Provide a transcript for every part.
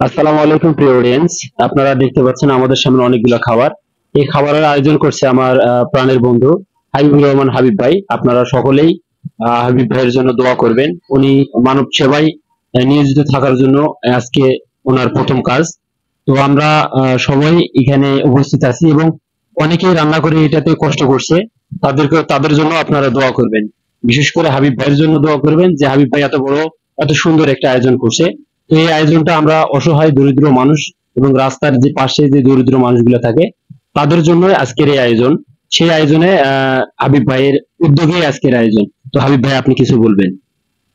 আসসালামু আলাইকুম প্রিয় অডিয়েন্স। আপনারা দেখতে পাচ্ছেন আমাদের সামনে অনেকগুলো খাবার। এই খাবারের আয়োজন করছে আমার প্রাণের বন্ধু হাবিবুর রহমান হাবিব ভাই। আপনারা সকলেই হাবিব ভাইয়ের জন্য দোয়া করবেন। উনি মানব সেবায় নিয়োজিত থাকার জন্য আজকে ওনার প্রথম কাজ। তো আমরা সবাই এখানে উপস্থিত আছি এবং অনেকেই রান্না করে এটাতে কষ্ট করছে। তাদের জন্য আপনারা দোয়া করবেন। বিশেষ করে হাবিব ভাইয়ের জন্য দোয়া করবেন যে হাবিব ভাই এত বড় এত সুন্দর একটা আয়োজন করছে। তো এই আয়োজনটা আমরা অসহায় দরিদ্র মানুষ এবং রাস্তার যে পাশে যে দরিদ্র মানুষগুলো থাকে তাদের জন্য আজকের এই আয়োজন। সেই আয়োজনে হাবিব ভাইয়ের উদ্যোগে আজকের আয়োজন। তো হাবিব ভাই আপনি কিছু বলবেন?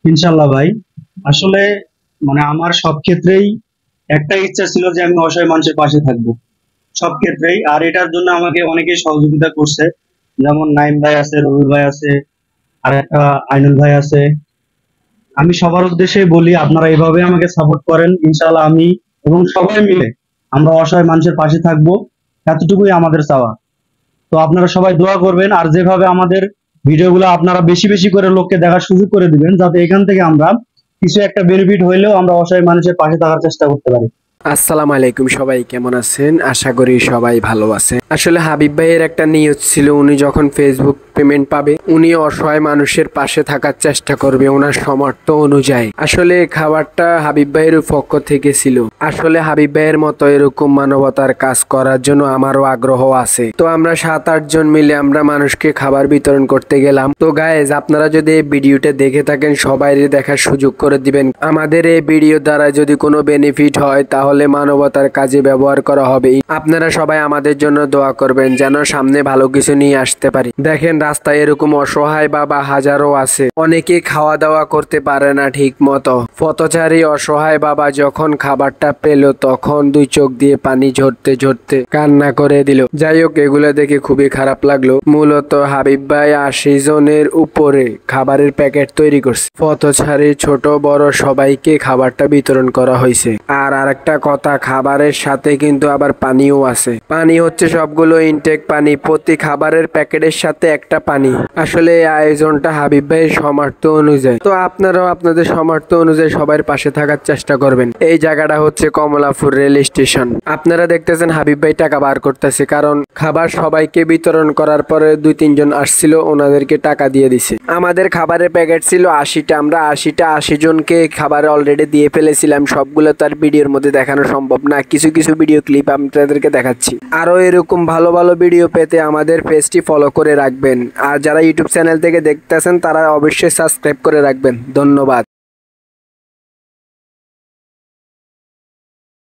ইনশাল্লাহ ভাই। আসলে আমার সব ক্ষেত্রেই একটা ইচ্ছা ছিল যে আমি অসহায় মানুষের পাশে থাকবো, সব ক্ষেত্রেই। আর এটার জন্য আমাকে অনেকেই সহযোগিতা করছে, যেমন নাইম ভাই আছে, রবির ভাই আছে, আর একটা আইনুল ভাই আছে। আমি সবার উদ্দেশ্যে বলি, আপনারা এভাবে আমাকে সাপোর্ট করেন, ইনশাল্লাহ আমি এবং সবাই মিলে আমরা অসহায় মানুষের পাশে থাকবো, এতটুকুই আমাদের চাওয়া। তো আপনারা সবাই দোয়া করবেন, আর যেভাবে আমাদের ভিডিওগুলো আপনারা বেশি বেশি করে লোককে দেখার সুযোগ করে দিবেন, যাতে এখান থেকে আমরা কিছু একটা বেনিফিট হইলেও আমরা অসহায় মানুষের পাশে থাকার চেষ্টা করতে পারি। আসসালামু আলাইকুম, সবাই কেমন আছেন? আশা করি সবাই ভালো আছেন। আসলে হাবিব ভাইয়ের একটা নিয়ত ছিল, উনি যখন ফেসবুক পেমেন্ট পাবে উনি অসহায় মানুষের পাশে থাকার চেষ্টা করবে ওনার সামর্থ্য অনুযায়ী। আসলে খাবারটা হাবিব ভাইয়ের পক্ষ থেকে ছিল। আসলে হাবিব ভাইয়ের মতো এরকম মানবতার কাজ করার জন্য আমারও আগ্রহ আছে। তো আমরা 7-8 জন মিলে আমরা মানুষকে খাবার বিতরণ করতে গেলাম। তো গাইজ, আপনারা যদি এই ভিডিওটা দেখে থাকেন সবাই দেখার সুযোগ করে দিবেন। আমাদের এই ভিডিও দ্বারা যদি কোনো বেনিফিট হয় তাহলে মানবতার কাজে ব্যবহার করা হবে। আপনারা সবাই আমাদের জন্য দোয়া করবেন যেন সামনে ভালো কিছু নিয়ে আসতে পারি। দেখেন, রাস্তায় এরকম অসহায় বাবা হাজারো আছে, অনেকে খাওয়া দাওয়া করতে পারে না ঠিক মতো। পথচারী অসহায় বাবা যখন খাবারটা পেল তখন 2 চোখ দিয়ে পানি ঝরতে ঝরতে কান্না করে দিল। যাই হোক, এগুলো দেখে খুবই খারাপ লাগলো। মূলত হাবিব ভাই 80 জনের উপরে খাবারের প্যাকেট তৈরি করছে। পথচারী ছোট বড় সবাইকে খাবারটা বিতরণ করা হয়েছে। আর আরেকটা কথা, খাবারের সাথে কিন্তু আবার পানিও আছে। পানি হচ্ছে সবগুলো ইনটেক পানি, প্রতি খাবারের প্যাকেটের সাথে একটা পানি। আসলে এই আয়োজনটা হাবিব ভাইয়ের সামর্থ্য অনুযায়ী। তো আপনারাও আপনাদের সামর্থ্য অনুযায়ী সবার পাশে থাকার চেষ্টা করবেন। এই জায়গাটা হচ্ছে কমলাপুর রেল স্টেশন। আপনারা দেখতেছেন হাবিব ভাই টাকা বার করতেছে, কারণ খাবার সবাইকে বিতরণ করার পরে 2-3 জন আসছিল, ওনাদেরকে টাকা দিয়ে দিছে। আমাদের খাবারের প্যাকেট ছিল 80টা, আমরা 80 জনকে খাবার অলরেডি দিয়ে ফেলেছিলাম। সবগুলো তার ভিডিওর মধ্যে দেখানো সম্ভব না, কিছু কিছু ভিডিও ক্লিপ আপনাদেরকে দেখাচ্ছি। আরো এরকম ভালো ভালো ভিডিও পেতে আমাদের পেজটি ফলো করে রাখবেন। আর যারা ইউটিউব চ্যানেল থেকে দেখতেছেন তারা অবশ্যই সাবস্ক্রাইব করে রাখবেন। ধন্যবাদ।